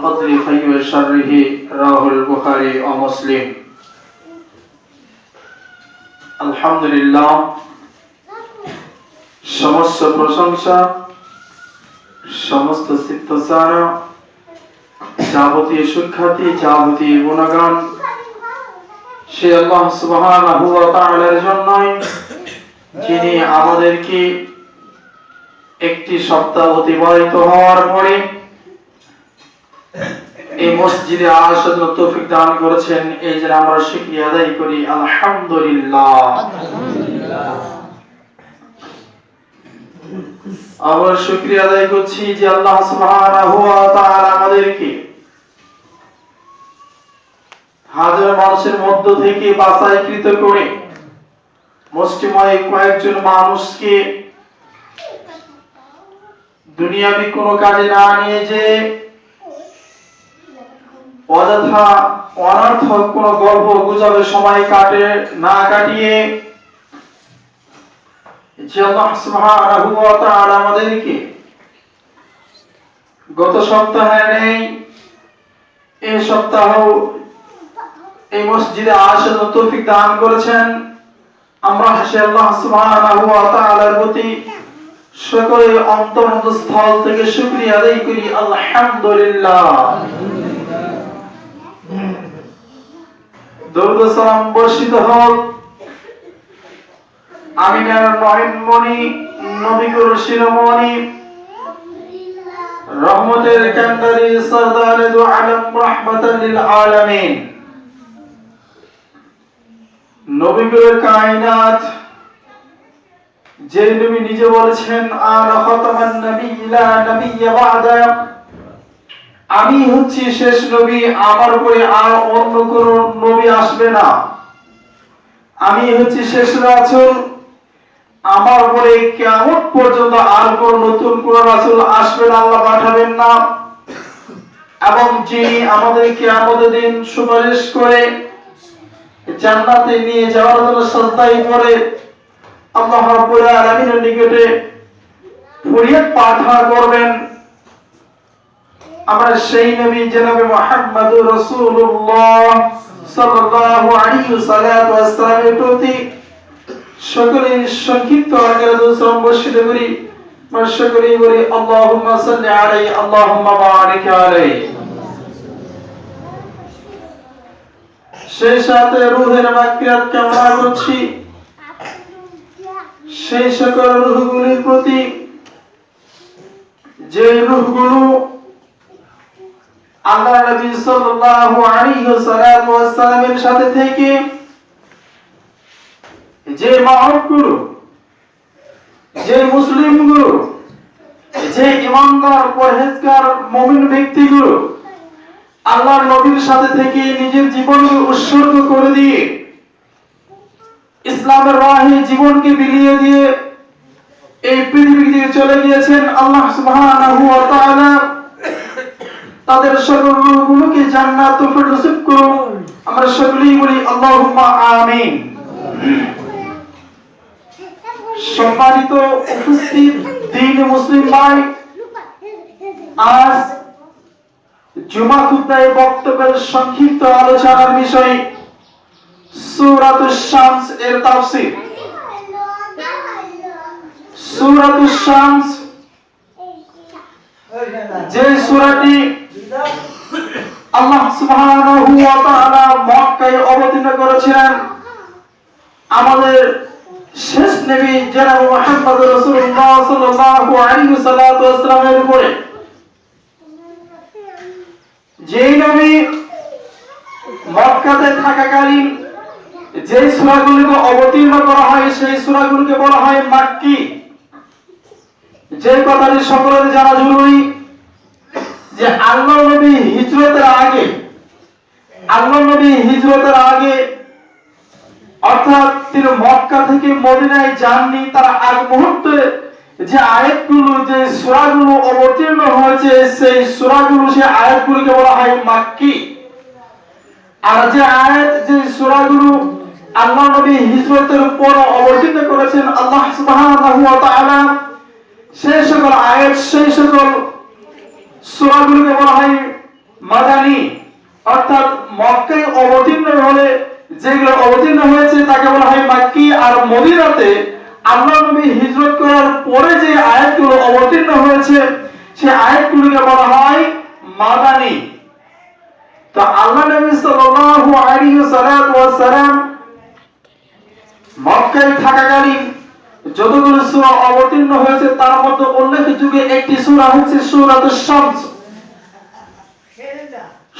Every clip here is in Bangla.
الفضل خير شره رواه البخاري ومسلم الحمد لله সমস্ত প্রশংসা সমস্ত সিদ্ধতারা যাবতীয় সুখ্যাতি যাবতীয় গুণগান সে আল্লাহ সুবহানাহু ওয়া তাআলার জন্যই যিনি আমাদেরকে একটি সপ্তাহ অতিবাহিত হওয়ার পরে এই মসজিদে আসার তৌফিক দান করেছেন। এই জন্য আমরা শুকরিয়া আদায় করি আলহামদুলিল্লাহ। আমরা শুকরিয়া আদায় করছি যে আল্লাহ সুবহানাহু ওয়া তাআলা আমাদেরকে হাজার মানুষের মধ্য থেকে বাছাইকৃত করে মুসলিময় কয়েকজন মানুষকে দুনিয়াবি কোনো কাজে না নিয়ে যে অযথা অনর্থক কোনো গল্প গুজবে সময় না কাটিয়ে যে আল্লাহ সুবহানাহু ওয়া তাআলা আমাদেরকে গত সপ্তাহে নেই এই সপ্তাহ এই মসজিদে আসার তৌফিক দান করেছেন। আমরা সে আল্লাহ সুবহানাহু ওয়া তাআলার প্রতি সকলে অন্তরস্থল থেকে শুকরিয়া আদায় করি আলহামদুলিল্লাহ। দরুদ সালাম বর্ষিত হোক আমিনার নয়নমণি নবীর শিরোমণি রহমতের কান্ডারি সরদারে দু আলম রাহমাতাল লিল আলামিন নবীর কায়নাত যে নবী নিজে বলেছেন আনা খাতামান নবী লা নবিয়্যা বা'দা, আমি হচ্ছি শেষ নবী, আমার পরে আর অন্য কোন নবী আসবে না। আমি হচ্ছি শেষ রাসূল, আমার পরে কিয়ামত পর্যন্ত আর কোন নতুন কোন রাসূল আসবে না, আল্লাহ পাঠাবেন না। এবং যিনি আমাদের কিয়ামতের দিন সুপারিশ করে জান্নাতে নিয়ে যাওয়ার জন্য সাজদায় পড়ে আল্লাহ রাব্বুল আলামিনের নিকটে ফরিয়াদ প্রার্থনা করবেন, আমরা সেই নবী জনাবে মুহাম্মদুর রাসূলুল্লাহ সাল্লাল্লাহু আলাইহি ওয়াসাল্লামের প্রতি সকলের সংক্ষিপ্ত আকারে দরুদ বর্ষিত করি। আমরা সকলেই বলি আল্লাহুম্মা সাল্লি আলাইহি আল্লাহুম্মা বারিক আলাইহি। সেই সাথে রূহের মাগফিরাত কামনা করছি সেই সকল রূহগুলির প্রতি যে রূহগুলো আল্লাহ নবী সাল্লাল্লাহু আলাইহি ওয়াসাল্লামের সাথে থেকে যে মাহবুবগুলো যে মুসলিমগুলো যে ইমানদার পরহেজগার মুমিন ব্যক্তিগুলো আল্লাহর নবীর সাথে থেকে নিজের জীবনকে উৎসর্গ করে দিয়ে ইসলামের রাহে জীবনকে বিলিয়ে দিয়ে এই পৃথিবী থেকে চলে গিয়েছেন আল্লাহ সুবহানাহু ওয়া তাআলা তাদের সকল রূহগুলোকে জান্নাত ও ফিরদৌস করুন। আমরা সকলেই বলি আল্লাহুম্মা আমিন। সম্মানিত উপস্থিত দিন মুসলিম ভাই, আজ জুমা খুতবায় বক্তব্যের সংক্ষিপ্ত আলোচনার বিষয় সূরাতুশ শামস এর তাফসীর। সূরাতুশ শামস যে সূরাটি আল্লাহ সুবহানাহু ওয়া তাআলা মক্কায় অবতীর্ণ করেছিলেন আমাদের শেষ নবী জনাব মুহাম্মদ রাসূলুল্লাহ সাল্লাল্লাহু আলাইহি ওয়াসাল্লামের উপরে। যেই নবী মক্কাতে থাকাকালীন যে সূরাগুলোকে অবতীর্ণ করা হয় সেই সূরাগুলোকে বলা হয় মাক্কি। যে কথাটি সকলের জানা জরুরি যে আল্লাহ নবী হিজরতের আগে অর্থাৎ তিনি মক্কা থেকে মদিনায় যাননি, তার আগ মুহূর্তে যে আয়াতগুলো যে সূরাগুলো অবতীর্ণ হয়েছে সেই সূরাগুলো সেই আয়াতগুলোকে বলা হয় মাক্কি। আর যে আয়াত যে সূরাগুলো আল্লাহ নবী হিজরতের পর অবতীর্ণ করেছেন আল্লাহ সুবহানাহু ওয়া তাআলা সেই সকল আয়াত সেই সকল সূরাগুলোকে বলা হয় অর্থাৎ মক্কায় অবতীর্ণ হলে যেগুলো অবতীর্ণ হয়েছে তাকে বলা হয় মাক্কি, আর মদিনাতে আল্লাহ নবী হিজরত করার পরে যে আয়াতগুলো অবতীর্ণ হয়েছে সেই আয়াতগুলোকে বলা হয় মাদানী। তো আল্লাহ নবী সাল্লাল্লাহু আলাইহি ওয়াসাল্লাম মক্কায় থাকাকালীন যতগুলো সূরা অবতীর্ণ হয়েছে তার মধ্যে উল্লেখযোগ্য একটি সূরা হচ্ছে সূরাতুশ শামস।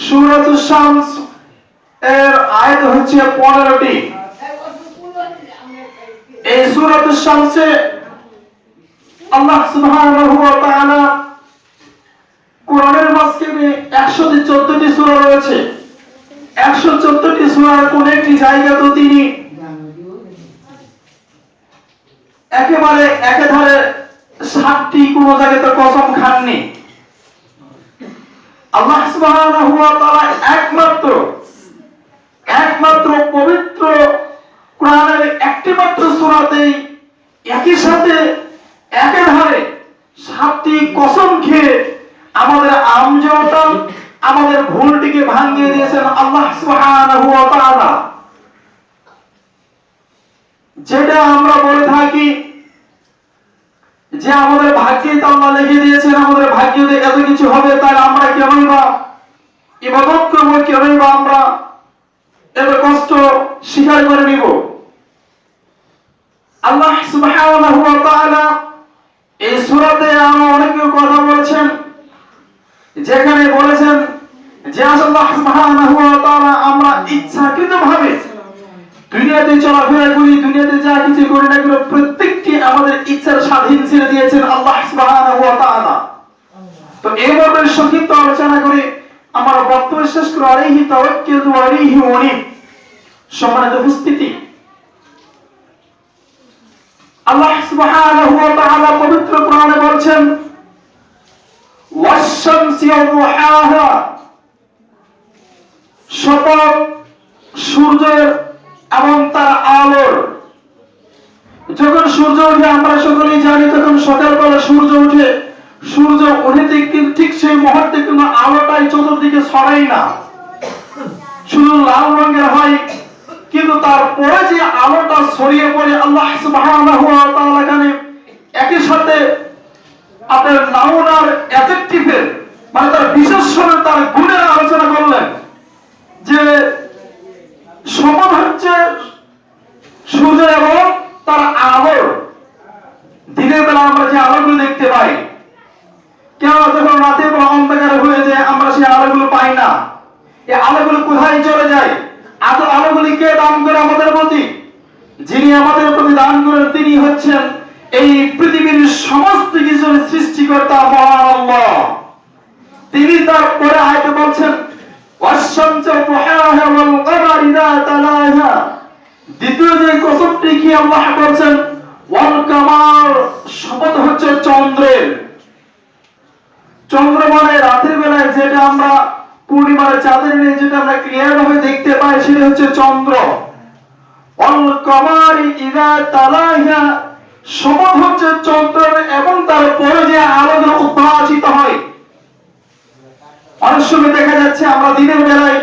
সূরাতুশ শামস এর আয়াত হচ্ছে 15টি। এই সূরাতুশ শামসে আল্লাহ সুবহানাহু ওয়া তাআলা কোরআনের মাঝখানে 114টি সূরা রয়েছে। 114টি সূরার কোন একটি জায়গাতে তিনি একেবারে একাধারে 7টি কোন জায়গাতে কসম খাননি। আল্লাহ সুবহানাহু ওয়া তাআলা একমাত্র পবিত্র কোরআনের একটি মাত্র সূরাতেই একই সাথে একাধারে 7টি কসম খেয়ে আমাদের আমজনতা আমাদের ভুলটিকে ভাঙিয়ে দিয়েছেন আল্লাহ সুবহানাহু ওয়া তাআলা। যেটা আমরা বলে থাকি যে আমাদের ভাগ্যে তো আল্লাহ লিখে দিয়েছেন, আমাদের ভাগ্যে এত কিছু হবে, তাহলে আমরা কেনই বা ইবাদত করব, কেনই বা আমরা এত কষ্ট স্বীকার করে নিব। আল্লাহ সুবহানাহু ওয়া তাআলা এই সূরাতে আমরা অনেক কথা বলেছেন, যেখানে বলেছেন যে আল্লাহ সুবহানাহু ওয়া তাআলা আমরা ইচ্ছাকৃতভাবে দুনিয়াতে চলাফেরা করি, দুনিয়াতে যা কিছু করি না কেন প্রত্যেকটি আমাদের ইচ্ছার স্বাধীন ছেড়ে দিয়েছেন আল্লাহ সুবহানাহু ওয়া তাআলা। তো এই ব্যাপারে সংক্ষিপ্ত আলোচনা করে আমার বক্তব্য শেষ করে আলাইহি তাওয়াক্কালতু ওয়া আলাইহি উনীব। সম্মানিত উপস্থিতি, আল্লাহ সুবহানাহু ওয়া তাআলা পবিত্র কোরআনে বলেছেন ওয়াশ-শামসি ওয়া-দুহাহা, শপথ সূর্যের এবং তার আলোর। যখন সূর্য ওঠে আমরা সকলেই জানি, তখন সকালবেলা সূর্য ওঠে, সূর্য উঠে ঠিক সেই মুহূর্তে কিন্তু আলোটাই চতুর্দিকে ছড়ায় না, শুধু লাল রঙের হয়, কিন্তু তারপরে যে আলোটা ছড়িয়ে পড়ে আল্লাহ সুবহানাহু ওয়া তাআলা এখানে একই সাথে আপনার নাউন আর অ্যাডজেক্টিভের মানে তার বিশেষণের তার গুণের আলোচনা করলেন। যে শপথ হচ্ছে সূর্য এবং তার আলো। দিনের বেলা আমরা যে আলোগুলো দেখতে পাই, কেন যখন রাতের বেলা অন্ধকার হয়ে যায় আমরা সেই আলোগুলো পাই না। এই আলোগুলো কোথায় চলে যায়? আলোগুলি কে দান করে আমাদের প্রতি? যিনি আমাদের প্রতি দান করেন তিনি হচ্ছেন এই পৃথিবীর সমস্ত কিছুর সৃষ্টিকর্তা মহান আল্লাহ। তিনি তারপরে আয়াতে বলছেন ওয়াশ-শামসি ওয়া-দুহাহা ওয়াল-কামারি ইযা তালাহা। দ্বিতীয় যে কসমটি কি আল্লাহ বলছেন ওয়াল-কামার, শপথ হচ্ছে চন্দ্রের। চন্দ্র মানে রাতের বেলায় যেটা আমরা পূর্ণিমার চাঁদের নিয়ে যেটা আমরা ক্লিয়ার ভাবে দেখতে পাই সেটা হচ্ছে চন্দ্র। ওয়াল-কামারি ইযা তালাহা, শপথ হচ্ছে চন্দ্রের এবং তারপরে যে আলোগুলো উদ্ভাসিত হয়। অনেক সময় দেখা যাচ্ছে আমরা দিনের বেলায়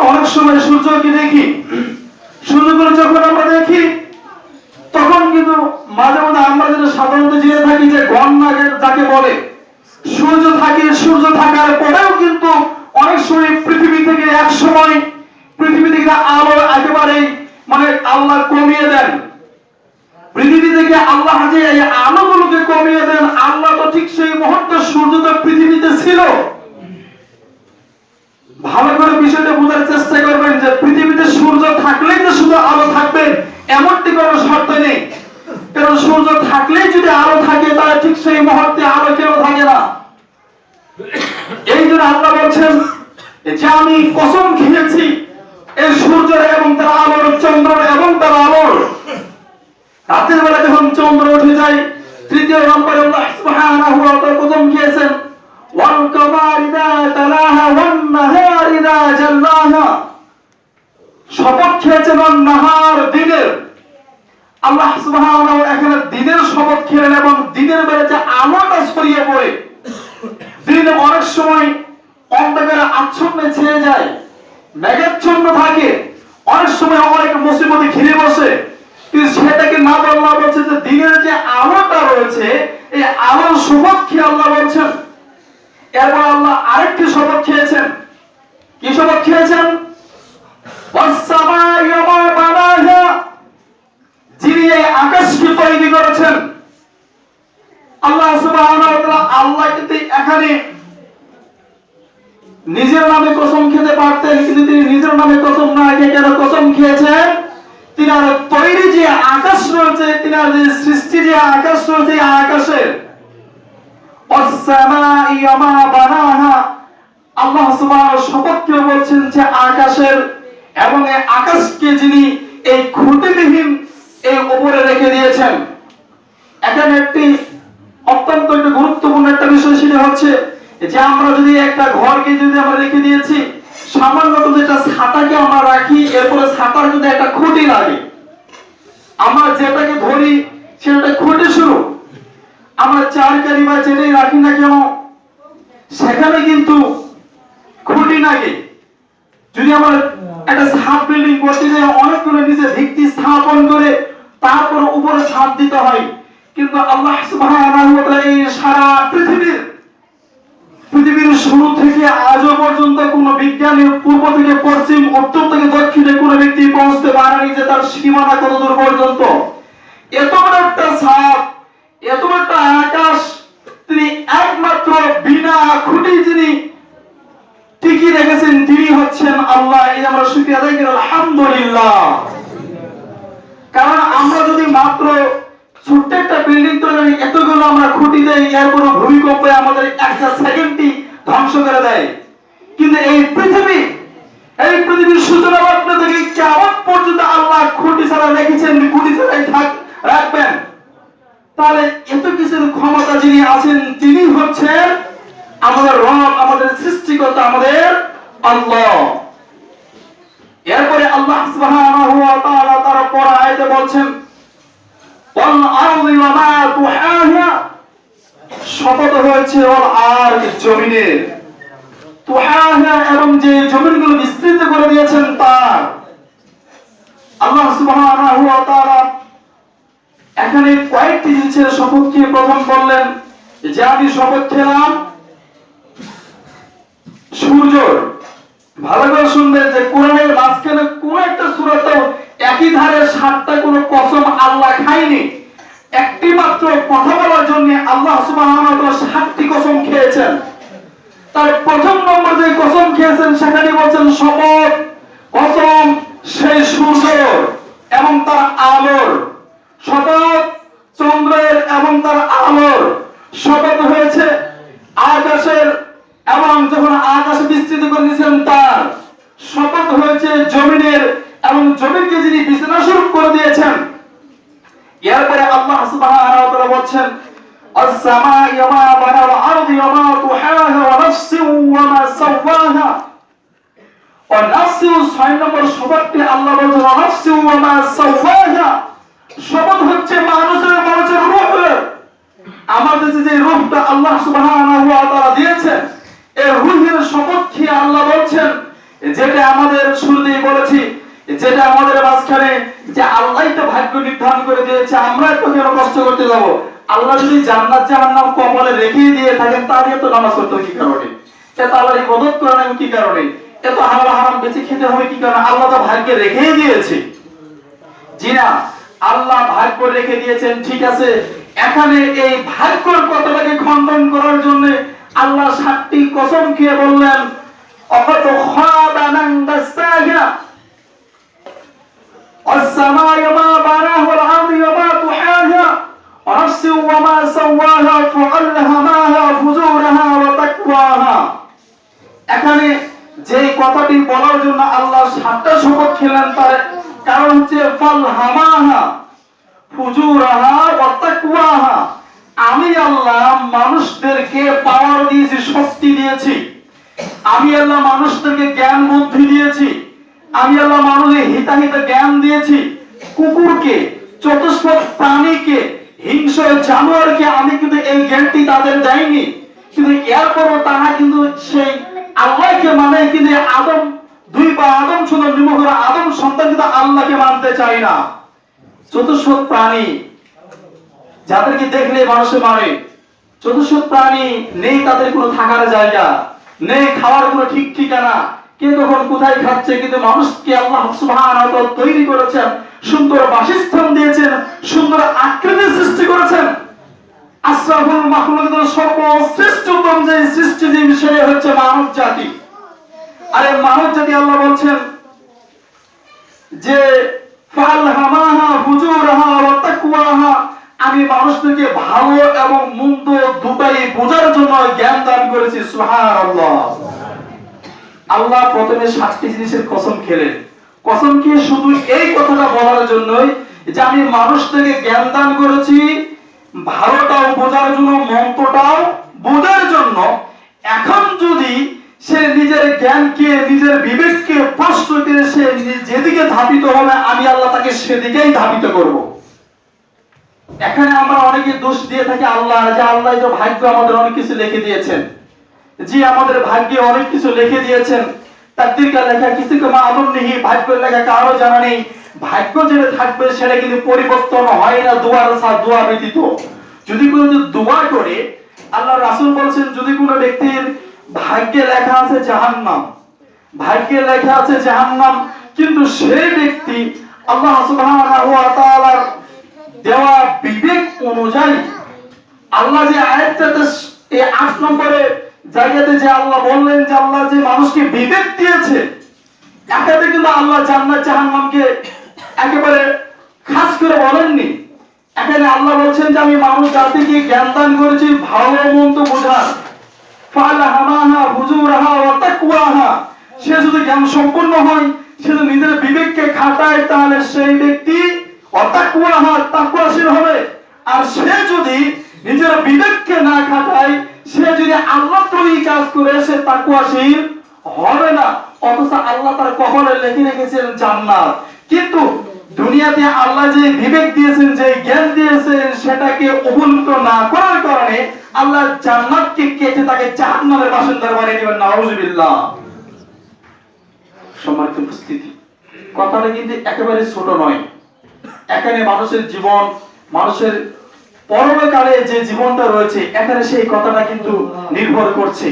অনেক সময় সূর্যকে দেখি, সূর্যগুলো যখন আমরা দেখি তখন কিন্তু মাঝে মাঝে আমরা যেটা সাধারণত জেনে থাকি যে গণনা যাকে বলে, সূর্য থাকার পরেও কিন্তু অনেক সময় পৃথিবী থেকে এক সময় পৃথিবী থেকে আলো একেবারে মানে আল্লাহ কমিয়ে দেন। পৃথিবী থেকে আল্লাহ যে এই আলোগুলোকে কমিয়ে দেন, আল্লাহ তো ঠিক সেই মুহূর্তে সূর্য তো পৃথিবীতে ছিল। ভালো করে বিষয়টা বোঝার চেষ্টা করবেন যে পৃথিবীতে সূর্য থাকলেই তো শুধু আলো থাকবে এমনটি কোনো শর্ত নেই। কারণ সূর্য থাকলেই যদি আলো থাকে তাহলে ঠিক সেই মুহূর্তে আলো কেন থাকে না। এই জন্য আল্লাহ বলছেন যে আমি কসম খেয়েছি এই সূর্যের এবং তার আলোর, চন্দ্র এবং তার আলোর। রাতের বেলা যখন চন্দ্র উঠে যায়, তৃতীয় নম্বরে আল্লাহ সুবহানাহু ওয়া তাআলা কসম খেয়েছেন ওয়াল-কামারি ইযা তালাহা ওয়ান-নাহারি ইযা জাল্লাহা, শপথ খেয়েছেন নাহার, দিনের। আল্লাহ সুবহানাহু ওয়া তাআলা এখানে দিনের শপথ খেলেন এবং দিনের বেলা যে আলোটা ছড়িয়ে পড়ে, দিন অনেক সময় অন্ধকারে আচ্ছন্ন ছেয়ে মেঘাচ্ছন্ন থাকে, অনেক সময় অনেক মুসিবতে ঘিরে বসে, কিন্তু সেটাকে না বলে আল্লাহ বলছে যে দিনের যে আলোটা রয়েছে এই আলোর সপক্ষে আল্লাহ বলছেন। এরপর আল্লাহ আরেকটি শপথ খেয়েছেন। কি শপথ খেয়েছেন? ওয়াস-সামাই ওয়া মা বানাহা, যিনি এই আকাশকে তৈরি করেছেন। আল্লাহ সুবহানাহু ওয়া তাআলা আল্লাহ কিন্তু এখানে নিজের নামে কসম খেতে পারতেন, কিন্তু তিনি নিজের নামে কসম না খেয়ে কেন কসম খেয়েছেন? তিনার তৈরি যে আকাশ রয়েছে, তিনার যে সৃষ্টি যে আকাশ রয়েছে, আকাশের ওয়াস-সামাই ওয়া মা বানাহা, আল্লাহ সুবহানাহু শপথ করে বলছেন যে আকাশের এবং এই আকাশকে যিনি এই খুঁটিবিহীন এই উপরে রেখে দিয়েছেন। এখানে একটি অত্যন্ত একটা গুরুত্বপূর্ণ একটা বিষয় সেটা হচ্ছে যে আমরা যদি একটা ঘরকে যদি আমরা রেখে দিয়েছি, সামান্য যদি একটা ছাতাকে আমরা রাখি, এরপরে ছাতার যদি একটা খুঁটি লাগে, আমরা যেটাকে ধরি সেটা খুঁটি শুরু, আমরা চারকারি বা যেটাই রাখি না কেন সেখানে কিন্তু খুঁটি লাগে। যদি আমার একটা ছাদ বিল্ডিং করতে যাই, অনেকগুলো নিচে ভিত্তি স্থাপন করে তারপর উপরে ছাদ দিতে হয়, কিন্তু আল্লাহ সুবহানাহু ওয়া তাআলা এই সারা পৃথিবীর শুরু থেকে আজও পর্যন্ত কোন বিজ্ঞানী পূর্ব থেকে পশ্চিম, উত্তর থেকে দক্ষিণে কোন ব্যক্তি পৌঁছতে পারেনি যে তার সীমানা কত দূর পর্যন্ত। এত বড় একটা ছাদ, এত বড় একটা আকাশ, তিনি একমাত্র বিনা খুঁটি যিনি টিকিয়ে রেখেছেন তিনি হচ্ছেন আল্লাহ। এই আমরা শুকরিয়া আদায় করি আলহামদুলিল্লাহ। কারণ আমরা যদি মাত্র ছোট্ট একটা বিল্ডিং তৈরি এতগুলো আমরা খুঁটি দেই, এর কোনো ভূমিকম্পে আমাদের একটা সেকেন্ডই ধ্বংস করে দেয়, কিন্তু এই পৃথিবীর সূচনা মাত্র থেকে কিয়ামত পর্যন্ত আল্লাহ খুঁটি ছাড়া রেখেছেন, খুঁটি ছাড়াই রাখবেন। তাহলে এত কিছুর ক্ষমতা যিনি আছেন তিনি হচ্ছেন আমাদের রব, আমাদের সৃষ্টিকর্তা, আমাদের আল্লাহ। এরপরে আল্লাহ সুবহানাহু ওয়া তাআলা তার পর আয়াতে বলছেন ওয়াল আরদি ওয়া মা তুহাহা, শপথ হয়েছে ওয়াল আরদ জমিনের, তুহাহা এবং যে জমিনগুলো বিস্তৃত করে দিয়েছেন তার। আল্লাহ সুবহানাহু ওয়া তাআলা এখানে কয়েকটি জিনিসের শপথ খেয়ে প্রথম বললেন যে আমি শপথ খেলাম সূর্যর। ভালো করে শুনবেন যে কোরআনের মাঝখানে কোন একটা সূরাতে একই ধারে 7টা কোন কসম আল্লাহ খায়নি। একটি মাত্র কথা বলার জন্য আল্লাহ সুবহানাহু ওয়া তাআলা 7টি কসম খেয়েছেন। তার প্রথম নম্বর যে কসম খেয়েছেন সেখানে বলছেন শপথ কসম সেই সূর্যর এবং তার আলোর, শপথ চন্দ্রের এবং তার আলোর, শপথ হয়েছে আকাশের এবং যখন আকাশ বিস্তৃত করে দিয়েছেন তার, শপথ হয়েছে জমিনের এবং জমিনকে যিনি বিছানা স্বরূপ করে দিয়েছেন। এরপরে আল্লাহ সুবহানাহু ওয়া তাআলা বলেন আস-সামাই ওয়া মা বানাল আরদি ওয়া মা তুহাহা ওয়া নাফসিন ওয়া মা সাওয়াহা। ও নাফসিন 6 নম্বর শপথটি আল্লাহ বলেন ওয়া নাফসিন ওয়া মা সাওয়াহা, শপথ হচ্ছে মানুষের রূহ। আমাদের যে রূহটা আল্লাহ সুবহানাহু ওয়া তাআলা দিয়েছেন, এই রূহের শপথ খেয়ে আল্লাহ বলছেন যেটা আমাদের শুরুতেই বলেছি, যেটা আমাদের মাঝখানে যে আল্লাহই তো ভাগ্য নির্ধারণ করে দিয়েছে, আমরা তো কেন কষ্ট করতে যাব? আল্লাহ যদি জান্নাত জাহান্নাম কপালে রেখে দিয়ে থাকেন তাহলে তো নামাজ পড়তে কি কারণে, এত আল্লাহর ইবাদত করা না কি কারণে, এত হালাল হারাম বেঁচে খেতে হবে কি কারণে? আল্লাহ তো ভাগ্যে রেখেই দিয়েছে। জি না, আল্লাহ ভাগ্য রেখে দিয়েছেন, ঠিক আছে। এখানে এই ভাগ্যর কথাটাকে খণ্ডন করার জন্য আল্লাহ 7টি কসম খেয়ে বললেন অকত খাবানান দাসাহা والسماء وما بناه والأرض وما طحاها ونفس وما سواها فألهمها فجورها وتقواها। এখানে যে কথাটি বলার জন্য আল্লাহ 7টা শপথ খেলেন তার কারণ হচ্ছে ফালহামাহা ফুজুরাহা ওয়া তাকওয়াহা। আমি আল্লাহ মানুষদেরকে পাওয়ার দিয়েছি, শক্তি দিয়েছি। আমি আল্লাহ মানুষদেরকে জ্ঞান বুদ্ধি দিয়েছি। আমি আল্লাহ মানুষের হিতাহিত জ্ঞান দিয়েছি। কুকুরকে, চতুষ্পদ প্রাণীকে, হিংস্র জানোয়ারকে আমি কিন্তু এই জ্ঞানটি তাদের দেয়নি, কিন্তু এরপরও তারা কিন্তু সেই আল্লাহকে মানে কিন্তু আদম দুই পা আদম সুন্দর নিমগ্ন আদম সন্তান কিন্তু আল্লাহকে মানতে চায় না। চতুষ্প প্রাণী যাদেরকে দেখলে মানুষে মারে, চতুষ্প প্রাণী নেই তাদের কোনো থাকার জায়গা নেই, খাওয়ার কোনো ঠিক ঠিকানা, কে কখন কোথায় খাচ্ছে, কিন্তু মানুষকে আল্লাহ সুবহানাহু ওয়া তাআলা তৈরি করেছেন, সুন্দর বাসস্থান দিয়েছেন, সুন্দর আকৃতি সৃষ্টি করেছেন। আশরাফুল মাখলুকাতের সর্বশ্রেষ্ঠতম যে সৃষ্টিজীব সে হচ্ছে মানব জাতি। আর এই মানব জাতি আল্লাহ বলছেন যে ফালহামাহা ফুজুরাহা ওয়া তাকওয়াহা, আমি মানুষদেরকে ভালো এবং মন্দ দুটাই বোঝার জন্য জ্ঞান দান করেছি। সুবহানাল্লাহ। আল্লাহ প্রথমে 7টি জিনিসের কসম খেলেন। কসম খেয়ে শুধু এই কথাটা বলার জন্যই যে আমি মানুষদেরকে জ্ঞান দান করেছি ভালোটাও বোঝার জন্য, মন্দটাও বোঝার জন্য। এখন যদি সে নিজের জ্ঞানকে, নিজের বিবেককে প্রশ্ন করে সে যেদিকে ধাবিত হবে, আমি আল্লাহ তাকে সেদিকেই ধাবিত করব। এখানে আমরা অনেকে দোষ দিয়ে থাকি আল্লাহ, যে আল্লাহ তো ভাগ্য আমাদের অনেক কিছু লিখে দিয়েছেন, জি আমাদের ভাগ্যে অনেক কিছু লিখে দিয়েছেন। তাকদীর কা লেখা কিছু কে মালুম নেই, ভাগ্যের লেখা কারো জানা নেই। ভাগ্য যেটা থাকবে সেটা কিন্তু পরিবর্তন হয় না দোয়া ব্যতীত। যদি কোনো দোয়া করে, আল্লাহ রাসূল বলেছেন যদি কোনো ব্যক্তির ভাগ্যে লেখা আছে জাহান্নাম, ভাগ্যে লেখা আছে জাহান্নাম, কিন্তু সেই ব্যক্তি আল্লাহ সুবহানাহু ওয়া তাআলার দেওয়া বিবেক অনুযায়ী, আল্লাহ যে আয়াতটাতে এই 8 নম্বরে জায়গাতে যে আল্লাহ বললেন যে আল্লাহ যে মানুষকে বিবেক দিয়েছে, এটাতে কিন্তু আল্লাহ জান্নাত জাহান্নামকে একেবারে খাস করে বলেননি। এখানে আল্লাহ বলছেন যে আমি মানুষ জাতিকে জ্ঞান দান করেছি ভালো মন্দ বোঝার। ফালহামাহা ফুজুরাহা ওয়া তাকওয়াহা, সে যদি জ্ঞান সম্পন্ন হয়, সে যদি নিজের বিবেককে খাটায়, তাহলে সেই ব্যক্তি তাকওয়াহা তাকওয়াশীল হবে। আর সে যদি নিজের বিবেককে না খাটায়, সে যদি আল্লাহ ত্রয়ী কাজ করে, সে তাকওয়াশীল হবে না। অথচ আল্লাহ তার কপালে লিখে রেখেছেন জান্নাত। কিন্তু দুনিয়াতে আল্লাহ যে বিবেক দিয়েছেন, যে জ্ঞান দিয়েছেন, সেটাকে অবলম্বন না করার কারণে আল্লাহ জান্নাতকে কেটে তাকে জাহান্নামের বাসিন্দা বানিয়ে দিবেন। নাউযুবিল্লাহ। সম্মানিত উপস্থিতি, কথাটা কিন্তু একেবারে ছোট নয়। এখানে মানুষের জীবন, মানুষের পরকালে যে জীবনটা রয়েছে, এখানে সেই কথাটা কিন্তু নির্ভর করছে।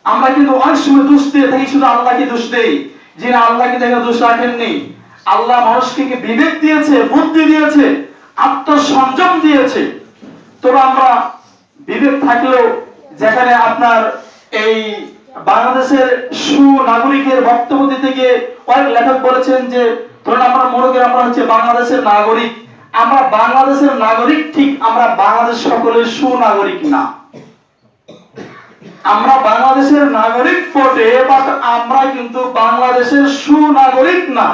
আমরা কিন্তু অনেক সময় দোষ দিয়ে থাকি, শুধু আল্লাহকে দোষ দেই যে না আল্লাহকে দেখে দোষ রাখেননি। আল্লাহ মানুষকে বিবেক দিয়েছে, বুদ্ধি দিয়েছে, আত্মসংযম দিয়েছে। তবে আমরা বিবেক থাকলেও, যেখানে আপনার এই বাংলাদেশের সুনাগরিকের বক্তব্য দিতে গিয়ে অনেক লেখক বলেছেন যে ধরুন আমরা মনে করি আমরা হচ্ছে বাংলাদেশের নাগরিক, আমরা বাংলাদেশের নাগরিক ঠিক, আমরা বাংলাদেশ সকলের সুনাগরিক না। আমরা বাংলাদেশের নাগরিক বটে, বাট আমরা কিন্তু বাংলাদেশের সুনাগরিক না।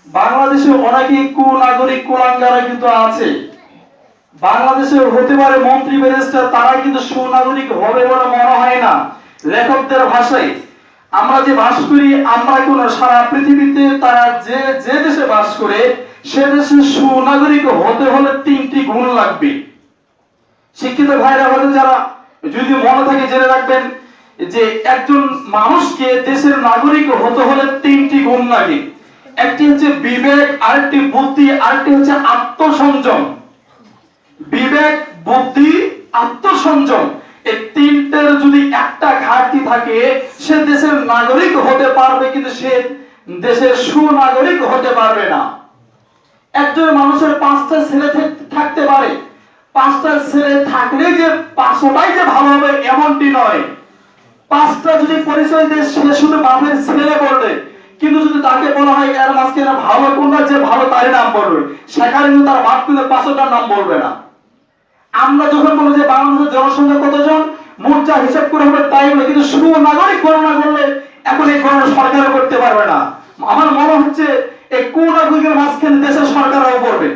বাংলাদেশে অনেকে কুনাগরিক কুলাঙ্গারা কিন্তু আছে। বাংলাদেশে হতে পারে মন্ত্রী ব্যারিস্টার, তারা কিন্তু সুনাগরিক হবে বলে মনে হয় না। লেখকদের ভাষায় আমরা যে বাস করি, আমরা কোন সারা পৃথিবীতে তারা যে যে দেশে বাস করে, সে দেশে সুনাগরিক হতে হলে 3টি গুণ লাগবে। শিক্ষিত ভাইরা হয়তো যারা যদি মনে থাকে জেনে রাখবেন যে একজন মানুষকে দেশের নাগরিক হতে হলে 3টি গুণ লাগে। একটি হচ্ছে বিবেক, আরেকটি বুদ্ধি, আরেকটি হচ্ছে আত্মসংযম। বিবেক, বুদ্ধি, আত্মসংযম, এই 3টের যদি একটা ঘাটতি থাকে, সে দেশের নাগরিক হতে পারবে, কিন্তু সে দেশের সুনাগরিক হতে পারবে না। একজন মানুষের 5টা ছেলে থাকতে পারে, 5টা ছেলে থাকলে যে 5টাই যে ভালো হবে এমনটি নয়। 5টা যদি পরিচয় দেয়, সে শুধু বাপের ছেলে বলবে, কিন্তু যদি তাকে বলা হয় এর মাঝখানে ভালো কোনটা, যে ভালো তার নাম বলবে, সেখানে কিন্তু তার বাপ কিন্তু 5টার নাম বলবে না। আমরা যখন বলি যে বাংলাদেশের জনসংখ্যা কতজন, মোট যা হিসাব করে হবে তাই বলে, কিন্তু সুনাগরিক গণনা করলে এখন এই গণনা সরকার করতে পারবে না। আমার মনে হচ্ছে এই কুনাগরিকের মাঝখানে দেশের সরকারও করবে।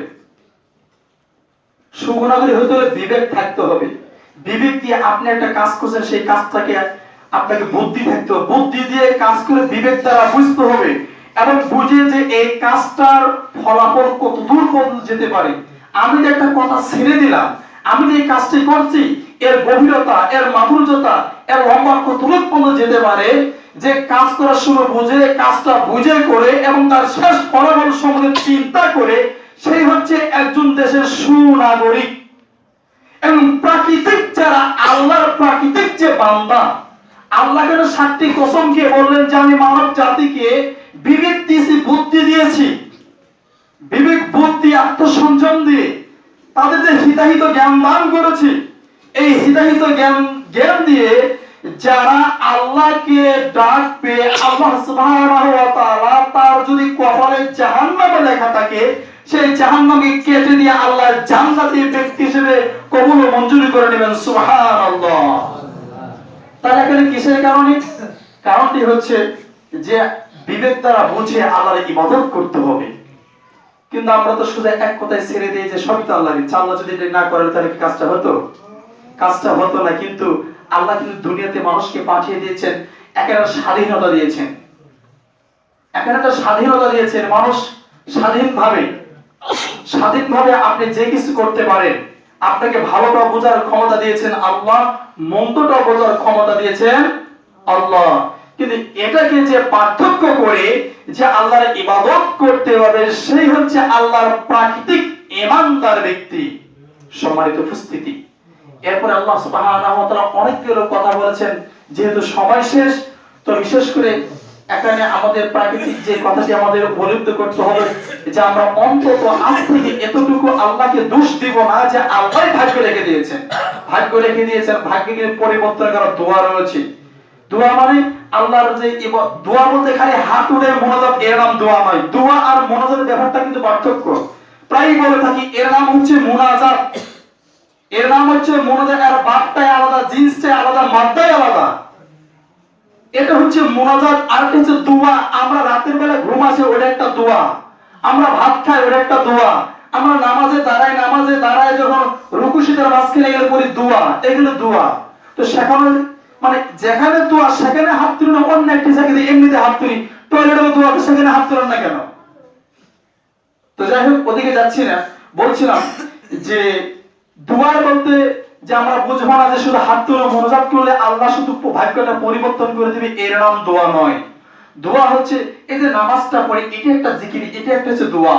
সুনাগরিক হতে হলে বিবেক থাকতে হবে। বিবেক দিয়ে আপনি একটা কাজ করছেন, সেই কাজটাকে আপনাকে বুদ্ধি থাকতে হবে। বুদ্ধি দিয়ে কাজ করে বিবেক দ্বারা বুঝতে হবে এবং বুঝে যে এই কাজটার ফলাফল কত দূর পর্যন্ত যেতে পারে। আমি যে একটা কথা ছেড়ে দিলাম, আমি যে এই কাজটি করছি, এর গভীরতা, এর মাধুর্যতা, এর লম্বা কত দূর পর্যন্ত যেতে পারে, যে কাজ করার সময় বুঝে, কাজটা বুঝে করে এবং তার শেষ ফলাফল সম্বন্ধে চিন্তা করে, সেই হচ্ছে একজন দেশের সুনাগরিক। এবং প্রাকৃতিক যারা আল্লাহর প্রাকৃতিক যে বান্দা, আল্লাহ কেন 7টি কসম খেয়ে বললেন যে আমি মানব জাতিকে বিবেক দিয়েছি, বুদ্ধি দিয়েছি, বিবেক বুদ্ধি আত্মসংযম দিয়ে তাদের যে হিতাহিত জ্ঞান দান করেছি, এই হিতাহিত জ্ঞান দিয়ে যারা আল্লাহকে ডাকবে, আল্লাহ সুবহানাহু ওয়া তাআলা তার যদি কপালে জাহান্নামে লেখা থাকে, সেই জাহান্নামকে কেটে দিয়ে আল্লাহ জান্নাতি ব্যক্তি হিসেবে কবুল ও মঞ্জুরি করে নেবেন। সুবহানাল্লাহ। তাহলে এখানে কিসের কারণে? কারণটি হচ্ছে যে বিবেক দ্বারা বুঝে আল্লাহর ইবাদত করতে হবে। কিন্তু আমরা তো সোজা এক কথায় ছেড়ে দিই যে সবই তো আল্লাহর ইচ্ছা, আল্লাহ যদি এটা না করেন তাহলে কি কাজটা হতো? কাজটা হতো না। কিন্তু আল্লাহ কিন্তু দুনিয়াতে মানুষকে পাঠিয়ে দিয়েছেন, একটা স্বাধীনতা দিয়েছেন, একটা স্বাধীনতা দিয়েছেন। মানুষ স্বাধীনভাবে আপনি যে কিছু করতে পারেন। আপনাকে ভালোটা বোঝার ক্ষমতা দিয়েছেন আল্লাহ, মন্দটা বোঝার ক্ষমতা দিয়েছেন আল্লাহ। কিন্তু এটাকে যে পার্থক্য করে যে আল্লাহর ইবাদত করতে হবে, সেই হচ্ছে আল্লাহর প্রাকৃতিক ঈমানদার ব্যক্তি। সম্মানিত উপস্থিতি, এরপরে আল্লাহ সুবহানাহু ওয়া তাআলা অনেকগুলো কথা বলেছেন। যেহেতু সময় শেষ, তো বিশেষ করে এখানে আমাদের প্রাকৃতিক যে কথাটি আমাদের উপলব্ধি করতে হবে যে আমরা অন্তত আজ থেকে এতটুকু আল্লাহকে দোষ দিব না যে আল্লাহ ভাগ্য রেখে দিয়েছেন। ভাগ্যকে পরিবর্তন করার দোয়া রয়েছে। দোয়া মানে আল্লাহর যে দোয়া বলতে খালি হাত উঠে মোনাজাত, এর নাম দোয়া নয়। দোয়া আর মোনাজাতের ব্যাপারটা কিন্তু পার্থক্য। প্রায়ই বলে থাকি এর নাম হচ্ছে মোনাজাত, এর নাম হচ্ছে মোনাজাত। আর বাপটাই আলাদা, জিন্সটাই আলাদা, মাদ্দাই আলাদা। এটা হচ্ছে মোনাজাত, আর এটা হচ্ছে দোয়া। আমরা রাতের বেলা ঘুম আসে, ওটা একটা দোয়া। আমরা ভাত খাই, ওটা একটা দোয়া। আমরা নামাজে দাঁড়ায় যখন রুকু সিজদার মাঝখানে গেলে পড়ি দোয়া, এগুলো দোয়া। তো সেখানে মানে যেখানে দোয়া সেখানে হাত তুলি না, অন্য একটি জায়গাতে এমনিতে হাত তুলি। টয়লেটেও দোয়া, তো সেখানে হাত তুলেন না কেন? তো যাই হোক, ওদিকে যাচ্ছি না। বলছিলাম যে দোয়া বলতে যে আমরা বুঝবো না যে শুধু হাত তুলে মোনাজাত করলে আল্লাহ শুধু ভাগ্যটা পরিবর্তন করে দিবে, এর নাম দোয়া নয়। দোয়া হচ্ছে এই যে নামাজটা পড়ি, এটা একটা জিকির, এটা একটা হচ্ছে দোয়া।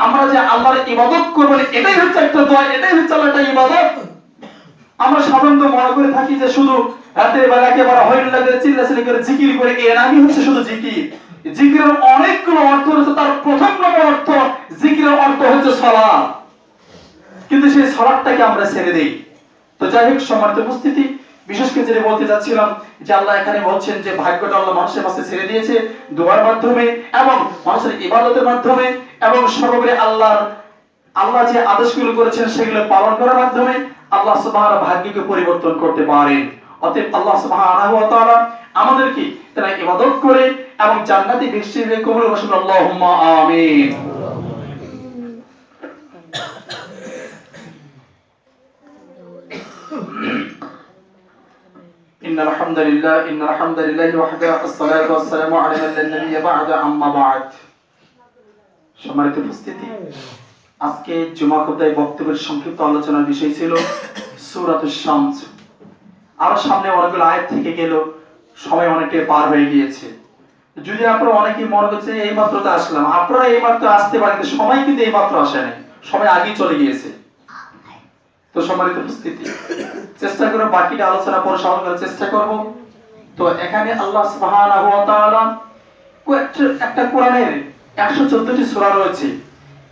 আমরা যে আল্লাহর ইবাদত করব, এটাই হচ্ছে একটা দোয়া, এটাই হচ্ছে আল্লাহর একটা ইবাদত। আমরা সাধারণত মনে করে থাকি যে শুধু রাতের বেলা একেবারে হইল করে চিল্লাচিল্লি করে জিকির করে, এর নামই হচ্ছে শুধু জিকির। জিকিরের অনেকগুলো অর্থ রয়েছে। তার প্রথম নম্বর অর্থ, জিকিরের অর্থ হচ্ছে সালাত। কিন্তু সেই সালাতটাকে আমরা ছেড়ে দেই। তো যাই হোক, সম্মানিত উপস্থিতি, বিশেষ করে যেটা বলতে যাচ্ছিলাম যে আল্লাহ এখানে বলছেন যে ভাগ্যটা আল্লাহ মানুষের কাছে ছেড়ে দিয়েছে দোয়ার মাধ্যমে এবং মানুষের ইবাদতের মাধ্যমে, এবং সর্বোপরি আল্লাহ যে আদেশগুলো করেছেন সেগুলো পালন করার মাধ্যমে আল্লাহ সুবহানাহু ভাগ্যকে পরিবর্তন করতে পারেন। অতএব আল্লাহ সুবহানাহু ওয়া তাআলা আমাদেরকে তারা ইবাদত করে এবং জান্নাতি ব্যক্তি হিসেবে কবুল করুন। আল্লাহুম্মা আমিন। إن الحمد لله وحده والصلاة والسلام على من لا نبي بعد أما بعد। সম্মানিত উপস্থিতি, আজকে জুমা খুতবায় বক্তব্যের সংক্ষিপ্ত আলোচনার বিষয় ছিল সূরাতুশ শামস। আর সামনে অনেকগুলো আয়াত থেকে গেল, সময় অনেকটা পার হয়ে গিয়েছে। যদি আপনারা অনেকেই মনে করছেন এই মাত্র তো আসলাম, আপনারা এই মাত্র আসতে পারেন, সময় কিন্তু এই মাত্র আসে নাই, সময় আগেই চলে গিয়েছে। তো সম্মানিত উপস্থিতি, চেষ্টা করে বাকিটা আলোচনা পরে সমাধান করার চেষ্টা করব। তো এখানে আল্লাহ সুবহানাহু ওয়া তাআলা একটা কোরআনের 114টি সূরা রয়েছে।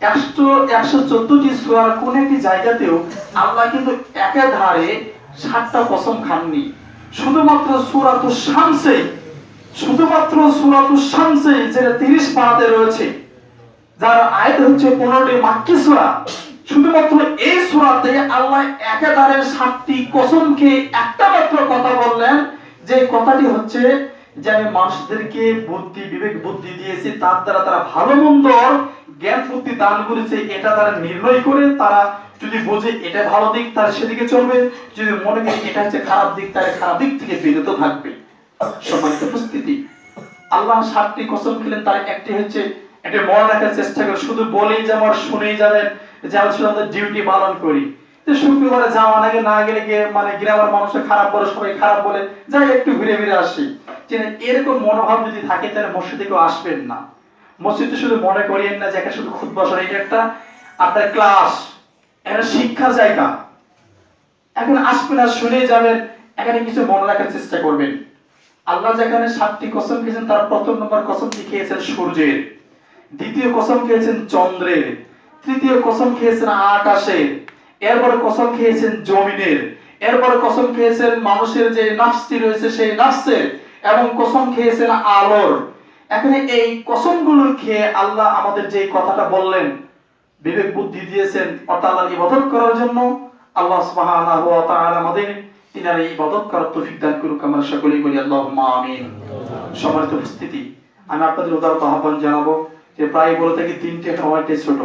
114টি সূরার কোন একটি জায়গাতেও আল্লাহ কিন্তু একাধারে 7টা কসম খাননি। শুধুমাত্র সূরাতুশ শামসে যেটা 30 পারাতে রয়েছে, যার আয়াত হচ্ছে 15টি মাক্কি সূরা। শুধুমাত্র এই সূরাতে আল্লাহ একাধারে 7টি কসমকে একটা মাত্র কথা বললেন, যে কথাটি হচ্ছে যে আমি মানুষদেরকে বিবেক বুদ্ধি দিয়েছি, তার দ্বারা তারা ভালো মন্দ জ্ঞান বুদ্ধি দান করেছে। এটা তারা নির্ণয় করে তারা যদি বোঝে এটা ভালো দিক, তাহলে সেদিকে চলবে। যদি মনে করে এটা হচ্ছে খারাপ দিক, তাহলে খারাপ দিক থেকে বিরত থাকবে। সম্মানিত উপস্থিতি, আল্লাহ 7টি কসম খেলেন, তার একটি হচ্ছে, এটা মনে রাখার চেষ্টা করে, শুধু বলেই যাবো আর শুনেই যাবেন যে আমরা শুধু আমাদের ডিউটি পালন করি, যে শুক্রবারে যাওয়া নাকি না গেলে গিয়ে মানে গ্রামের মানুষের খারাপ বলে, সবাই খারাপ বলে, যাই একটু ঘুরে ঘুরে আসি, যে এরকম মনোভাব যদি থাকে তাহলে মসজিদে কেউ আসবেন না। মসজিদে শুধু মনে করিয়েন না যে একটা শুধু খুতবা শোনা, এটা একটা আপনার ক্লাস, একটা শিক্ষার জায়গা। এখন আসবেন আর শুনে যাবেন, এখানে কিছু মনে রাখার চেষ্টা করবেন। আল্লাহ যেখানে 7টি কসম খেয়েছেন, তার প্রথম নম্বর কসমটি খেয়েছেন সূর্যের, দ্বিতীয় কসম খেয়েছেন চন্দ্রের, তৃতীয় কসম খেয়েছেন আকাশের, এরপরে কসম খেয়েছেন জমিনের, এরপরে কসম খেয়েছেন মানুষের যে নফসটি রয়েছে সেই নফসের, এবং কসম খেয়েছেন আলোর। এখানে এই কসমগুলো খেয়ে আল্লাহ আমাদের যে কথাটা বললেন, বিবেক বুদ্ধি দিয়েছেন অর্থাৎ আল্লাহর ইবাদত করার জন্য। আল্লাহ সুবহানাহু ওয়া তাআলা আমাদের তিনার এই ইবাদত করার তৌফিক দান করুক, আমরা সকলেই বলি আল্লাহুম্মা আমিন। সম্মানিত উপস্থিতি, আমি আপনাদের উদারত আহ্বান জানাবো যে প্রায় বলে থাকি দিনটি এখন অনেকটাই ছোট।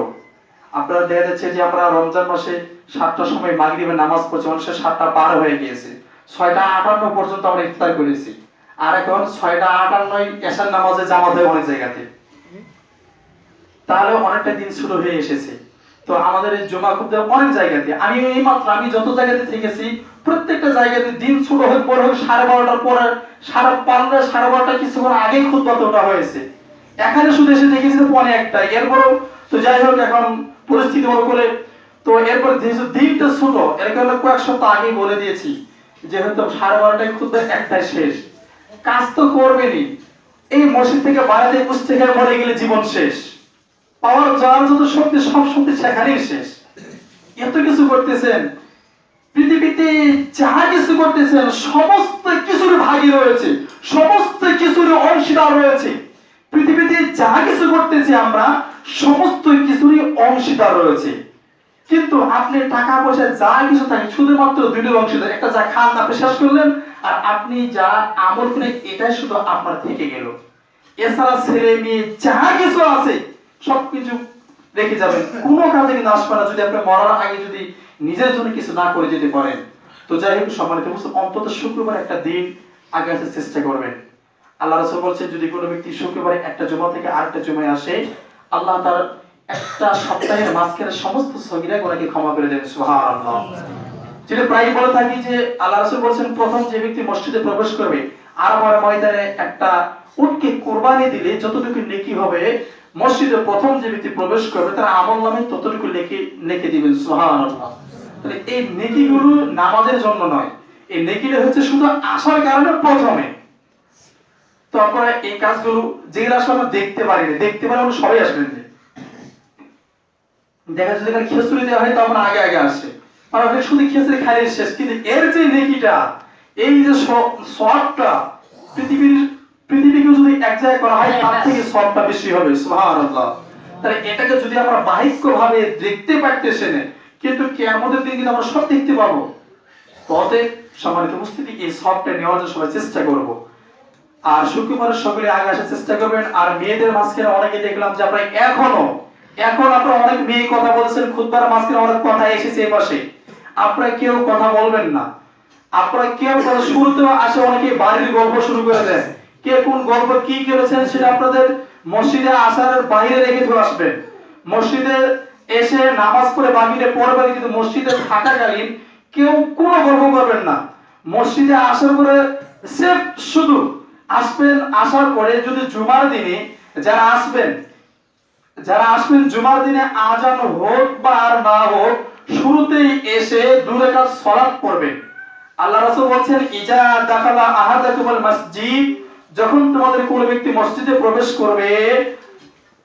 আপনারা দেখা যাচ্ছে যে আমরা রমজান মাসে 7টার সময় মাগরিবের নামাজ পড়ছি, মানুষের 7টা পার হয়ে গিয়েছে, 6টা 58 পর্যন্ত আমরা ইফতার করেছি, আর এখন 6টা 58 এশার নামাজে জামাত হয় অনেক জায়গাতে, তাহলে অনেকটা দিন শুরু হয়ে এসেছে। তো আমাদের এই জমা খুবদের অনেক জায়গাতে, আমি যত জায়গাতে থেকেছি প্রত্যেকটা জায়গাতে দিন শুরু হয়ে পরে 12:30টার পরে 12:30 12:30 কিছুক্ষণ আগেই খুতবা ওটা হয়েছে। এখানে শুধু এসে দেখেছি তো 1:45, এরপরও তো যাই হোক এখন পরিস্থিতি মনে করে তো এরপর যেহেতু দিনটা ছোট, এর কারণে কয়েক সপ্তাহ আগেই বলে দিয়েছি যে হয়তো 12:30টায় খুতবা 1টায় শেষ। কাজ তো করবেনই, এই মসজিদ থেকে বাড়িতে পুস্তকের মরে গেলে জীবন শেষ, পাওয়ার যার যত শক্তি সব শক্তি সেখানেই শেষ। এত কিছু করতেছেন, পৃথিবীতে যা কিছু করতেছেন সমস্ত কিছুর ভাগী রয়েছে, সমস্ত কিছুর অংশীদার রয়েছে। পৃথিবীতে যা কিছু করতেছি আমরা সমস্ত কিছুরই অংশীদার রয়েছে। কিন্তু আপনি টাকা পয়সা যা কিছু থাকে শুধুমাত্র দুইটার অংশীদার, একটা যা খান আপনি শেষ করলেন, আর আপনি যা আমল করেন এটাই শুধু আপনার থেকে গেল। এছাড়া ছেলে মেয়ে যা কিছু আছে সবকিছু রেখে যাবেন, কোনো কাজে কিন্তু আসবে না যদি আপনি মরার আগে যদি নিজের জন্য কিছু না করে যেতে পারেন। তো যাই হোক সম্মানিত মুসলিম, অন্তত শুক্রবার একটা দিন আগে আসার চেষ্টা করবেন। আল্লাহ রাসূল বলেছেন যদি কোনো ব্যক্তি শুক্রবারে একটা জুমা থেকে আরেকটা জুমায় আসে, আল্লাহ তার একটা সপ্তাহের মাঝখানে সমস্ত সগীরা গুনাহকে ক্ষমা করে দেন। সুবহানাল্লাহ। যেটা প্রায় বলে থাকি যে আল্লাহ রাসূল বলেছেন প্রথম যে ব্যক্তি মসজিদে প্রবেশ করবে আরাফার ময়দানে একটা উটকে কুরবানি দিলে যতটুকু নেকি হবে, মসজিদে প্রথম যে ব্যক্তি প্রবেশ করবে তার আমলনামে ততটুকু নেকি দিবেন। সুবহানাল্লাহ। তাহলে এই নেকিগুলো নামাজের জন্য নয়, এই নেকিটা হচ্ছে শুধু আসার কারণে প্রথমে। তো আপনারা এই কাজগুলো যেগুলো আসলে আমরা দেখতে পারি না, দেখতে পারে আমরা সবাই আসবেন না। দেখা যাচ্ছে এখানে খিচুড়ি দেওয়া হয় তো আমরা আগে আগে আসে, আর আপনি শুধু খিচুড়ি খাই শেষ, কিন্তু এর যে নেকিটা, এই যে সওয়াবটা পৃথিবীকে যদি এক জায়গায় করা হয় তার থেকে সওয়াবটা বেশি হবে। সুবহানাল্লাহ। তাহলে এটাকে যদি আমরা বাহ্যিকভাবে দেখতে পারতেছি না, কিন্তু কিয়ামতের দিন কিন্তু আমরা সব দেখতে পাবো। তবে সম্মানিত উপস্থিতি, এই সওয়াবটা নেওয়ার জন্য সবাই চেষ্টা করব। আর শুক্রবারের সকলে আগে আসার চেষ্টা করবেন। আর মেয়েদের মাঝখানে অনেকে দেখলাম যে আপনারা এখন আপনারা অনেক মেয়ে কথা বলছেন, খুতবার মাঝখানে অনেক কথা এসেছে এই পাশে, আপনারা কেউ কথা বলবেন না। আপনারা কেউ কথা শুরুতেও আসে অনেকে বাড়ির গল্প শুরু করে দেন, কে কোন গল্প কি করেছেন সেটা আপনাদের মসজিদে আসার বাইরে রেখে চলে আসবেন। মসজিদে এসে নামাজ পড়ে বাকিটা পড়বেন, কিন্তু মসজিদে থাকাকালীন কেউ কোনো গল্প করবেন না। মসজিদে আসার পরে সেফ শুধু আসবেন, আসার পরে যদি জুমার দিনে যারা আসবেন জুমার দিনে আজান হোক বা আর না হোক, শুরুতেই এসে 2 রাকাত সালাত পড়বেন। আল্লাহ রাসূল বলেন ইজা দাখালা আহাদাকুমুল মসজিদ, যখন তোমাদের কোন ব্যক্তি মসজিদে প্রবেশ করবে,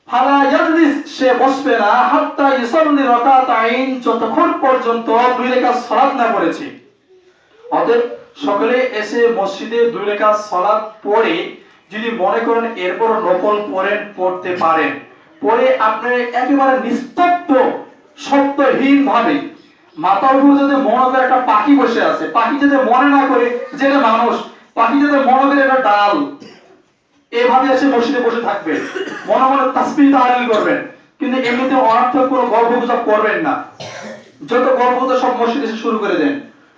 ফালা ইয়াজলিস, সে বসবে না, হাত্তা ইসাল্লি রাকাতাইন, যতক্ষণ পর্যন্ত 2 রাকাত সালাত না পড়েছে। অতএব সকলে এসে মসজিদে 2 রাকাত সালাত পড়ে যদি মনে করেন এরপর নফল পড়তে পারেন, পরে আপনি একেবারে নিস্তব্ধ শব্দহীন ভাবে, মাথার উপর যদি মনে করে একটা পাখি বসে আছে, পাখি যদি মনে না করে যে এটা মানুষ, পাখি যদি মনে করে এটা ডাল, এভাবে এসে মসজিদে বসে থাকবে, মনে মনে তাসবিহ তাহলিল করবেন, কিন্তু এমনিতে অনর্থক কোনো গল্পগুজব করবেন না। যত গল্পগুজব সব মসজিদে এসে শুরু করে দেন।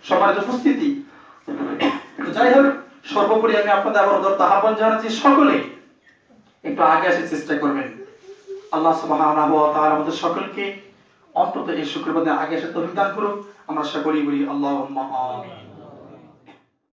সম্মানিত উপস্থিতি, যাই হোক সর্বোপরি আমি আপনাদের আবার উদারত আহ্বান জানাচ্ছি, সকলে একটু আগে আসার চেষ্টা করবেন। আল্লাহ সুবহানাহু ওয়া তাআলা আমাদের সকলকে অন্তত এই শুক্রবার দিন আগে এসে তৌফিক দান করুক। আমরা সকলেই বলি আল্লাহুম্মা আমিন।